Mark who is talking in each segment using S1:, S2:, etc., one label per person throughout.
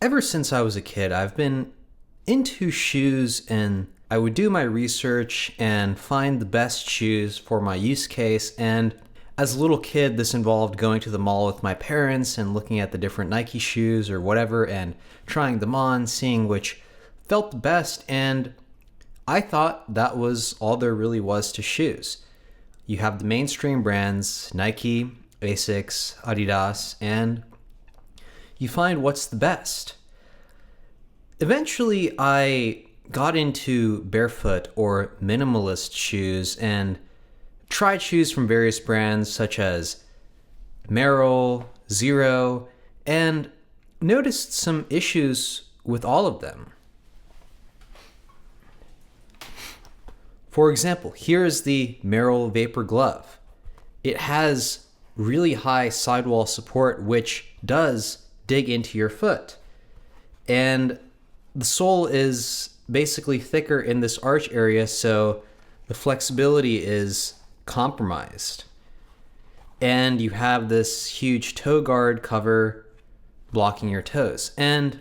S1: Ever since I was a kid, I've been into shoes, and I would do my research and find the best shoes for my use case. And as a little kid, this involved going to the mall with my parents and looking at the different Nike shoes or whatever and trying them on, seeing which felt the best. And I thought that was all there really was to shoes. You have the mainstream brands, Nike, Asics, Adidas, and you find what's the best. Eventually, I got into barefoot or minimalist shoes and tried shoes from various brands such as Merrell, Xero, and noticed some issues with all of them. For example, here is the Merrell Vapor Glove. It has really high sidewall support, which does dig into your foot. And the sole is basically thicker in this arch area, so the flexibility is compromised. And you have this huge toe guard cover blocking your toes. And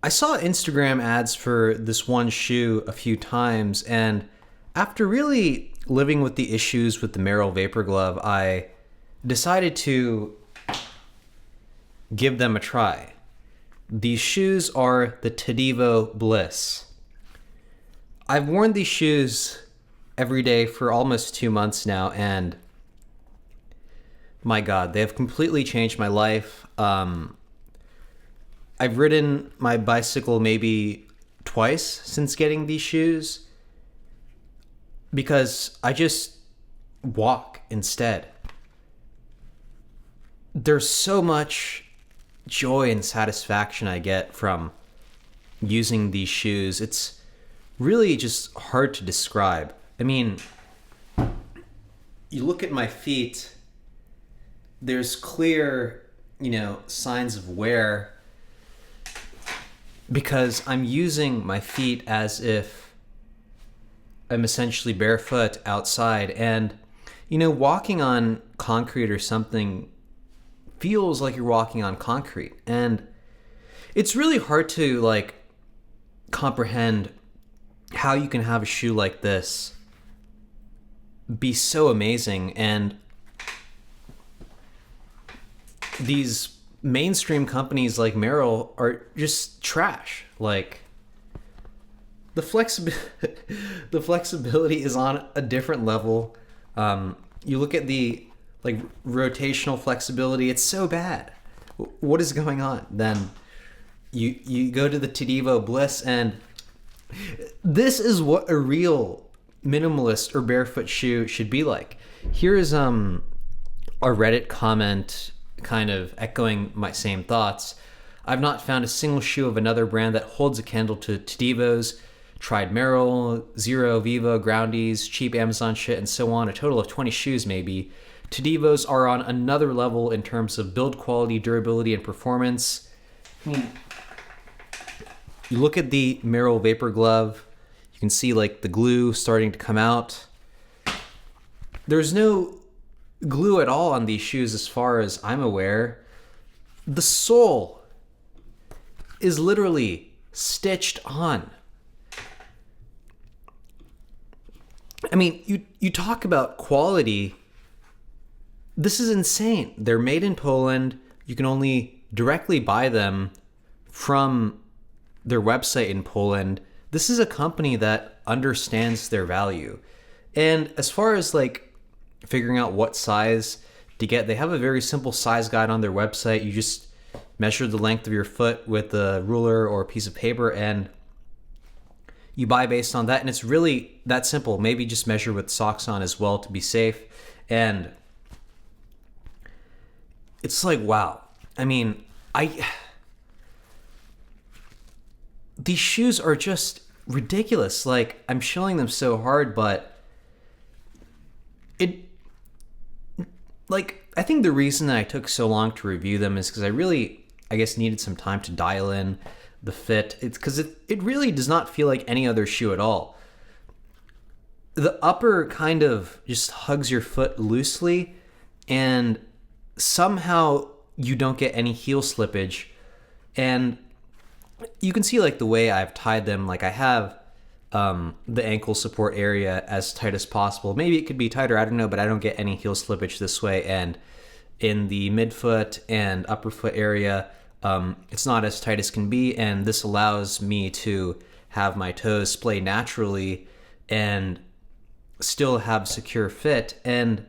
S1: I saw Instagram ads for this one shoe a few times, and after really living with the issues with the Merrell Vapor Glove, I decided to give them a try. These shoes are the Tadeevo Bliss. I've worn these shoes every day for almost 2 months now, and my God, they have completely changed my life. I've ridden my bicycle maybe twice since getting these shoes because I just walk instead. There's so much joy and satisfaction I get from using these shoes. It's really just hard to describe. I mean, you look at my feet, there's clear, signs of wear because I'm using my feet as if I'm essentially barefoot outside. And, walking on concrete or something feels like you're walking on concrete. And it's really hard to comprehend how you can have a shoe like this be so amazing. And these mainstream companies like Merrell are just trash. Like the the flexibility is on a different level. You look at the rotational flexibility, it's so bad. What is going on? Then you go to the Tadivo Bliss, and this is what a real minimalist or barefoot shoe should be like. Here is a Reddit comment kind of echoing my same thoughts. I've not found a single shoe of another brand that holds a candle to Tadivo's. Tried Merrell, Xero, Vivo, Groundies, cheap Amazon shit, and so on. A total of 20 shoes maybe. Tadivos are on another level in terms of build quality, durability, and performance. You look at the Merrell Vapor Glove, you can see the glue starting to come out. There's no glue at all on these shoes as far as I'm aware. The sole is literally stitched on. I mean, you talk about quality. This is insane. They're made in Poland. You can only directly buy them from their website in Poland. This is a company that understands their value. And as far as figuring out what size to get, they have a very simple size guide on their website. You just measure the length of your foot with a ruler or a piece of paper, and you buy based on that. And it's really that simple. Maybe just measure with socks on as well to be safe. And it's wow. I mean, these shoes are just ridiculous. I'm showing them so hard, but I think the reason that I took so long to review them is because I guess needed some time to dial in the fit. It's because it really does not feel like any other shoe at all. The upper kind of just hugs your foot loosely, and somehow you don't get any heel slippage And you can see like the way I've tied them. Like I have the ankle support area as tight as possible. Maybe it could be tighter, I don't know, but I don't get any heel slippage this way. And in the midfoot and upper foot area, it's not as tight as can be, and this allows me to have my toes splay naturally and still have secure fit. And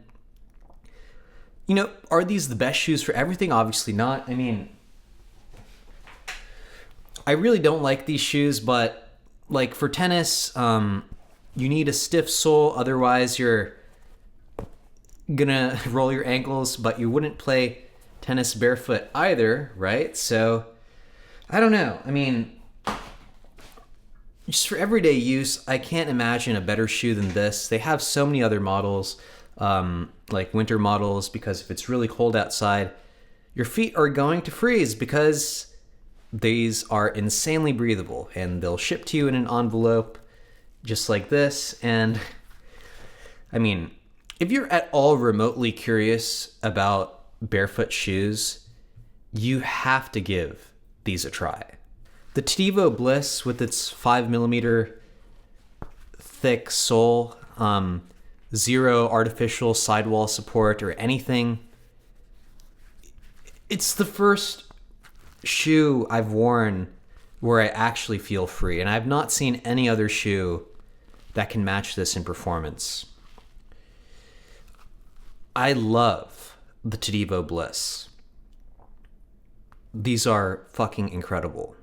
S1: you know, are these the best shoes for everything? Obviously not. I mean, I really don't like these shoes, but like for tennis, you need a stiff sole, otherwise you're gonna roll your ankles, but you wouldn't play tennis barefoot either, right? So I don't know. I mean, just for everyday use, I can't imagine a better shoe than this. They have so many other models, like winter models, because if it's really cold outside, your feet are going to freeze because these are insanely breathable, and they'll ship to you in an envelope just like this. And I mean, if you're at all remotely curious about barefoot shoes, you have to give these a try. The Tadeevo Bliss with its 5mm thick sole, zero artificial sidewall support or anything. It's the first shoe I've worn where I actually feel free, and I've not seen any other shoe that can match this in performance. I love the Tadeevo Bliss. These are fucking incredible.